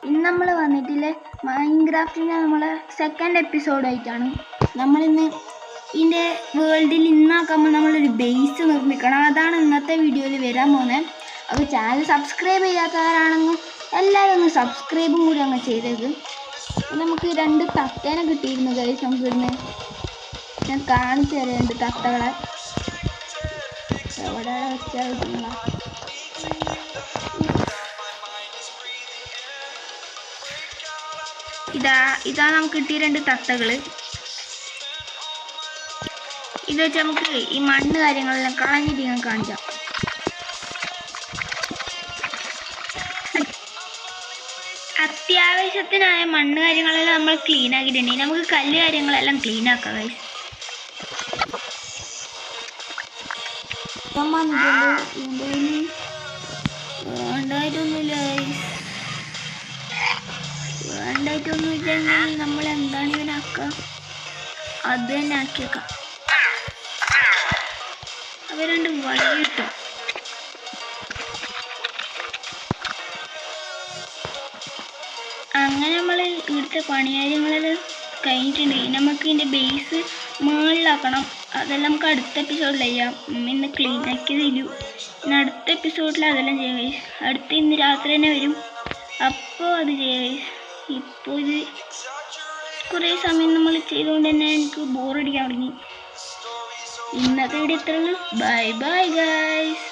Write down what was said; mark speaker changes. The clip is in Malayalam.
Speaker 1: ഇന്ന് നമ്മൾ വന്നിട്ടില്ലേ മൈൻക്രാഫ്റ്റിൻ്റെ നമ്മളെ സെക്കൻഡ് എപ്പിസോഡായിട്ടാണ്. നമ്മളിന്ന് ഇതിൻ്റെ വേൾഡിൽ ഇന്നാക്കുമ്പോൾ നമ്മളൊരു ബേസ് നിർമ്മിക്കണം. അതാണ് ഇന്നത്തെ വീഡിയോയിൽ വരാൻ പോകുന്നത്. അപ്പോൾ ചാനൽ സബ്സ്ക്രൈബ് ചെയ്യാത്തവരാണെങ്കിൽ എല്ലാവരും ഒന്ന് സബ്സ്ക്രൈബും കൂടി അങ്ങ് ചെയ്തേക്ക്. നമുക്ക് 2 തത്തേനെ കിട്ടിയിരുന്നു ഗൈസ്. നമുക്ക് ഇന്ന് ഞാൻ കാണിച്ചു തരാം 2 തത്തകളെ. എവിടെ വെച്ചാൽ കിട്ടുന്നതാ. ഇതാ നമുക്ക് കിട്ടിയ 2 തത്തകൾ. ഇത് വെച്ച് നമുക്ക് ഈ മണ്ണ് കാര്യങ്ങളെല്ലാം കളഞ്ഞിട്ട് ഞാൻ കാണിക്കാം. അത്യാവശ്യത്തിനായ മണ്ണ് കാര്യങ്ങളെല്ലാം നമ്മൾ ക്ലീൻ ആക്കിയിട്ടുണ്ടെങ്കിൽ നമുക്ക് കല്ല് കാര്യങ്ങളെല്ലാം ക്ലീൻ ആക്കാം. വേണ്ടായിട്ടൊന്നുമില്ലെങ്കിൽ നമ്മൾ എന്താണ് ഇവനാക്കുക, അത് തന്നെ ആക്കിയേക്കാം. അവ 2 വഴി കിട്ടും. അങ്ങനെ നമ്മൾ ഇവിടുത്തെ പണി കാര്യങ്ങളെല്ലാം കഴിഞ്ഞിട്ടുണ്ടെങ്കിൽ നമുക്ക് ഇതിൻ്റെ ബേസ് മുകളിലാക്കണം. അതെല്ലാം നമുക്ക് അടുത്ത എപ്പിസോഡിൽ ചെയ്യാം. ഇന്ന് ക്ലീൻ ആക്കിയതില്ലു. ഇന്ന് അടുത്ത എപ്പിസോഡിൽ അതെല്ലാം ചെയ്യാം. അടുത്ത ഇന്ന് രാത്രി തന്നെ വരും, അപ്പോൾ അത് ചെയ്യാം. ഇപ്പോൾ ഇത് കുറേ സമയം നമ്മൾ ചെയ്തുകൊണ്ട് തന്നെ എനിക്ക് ബോറടിക്കാൻ തുടങ്ങി. ഇന്നത്തെ വീഡിയോ ഇത്രയുള്ളൂ. Bye bye guys.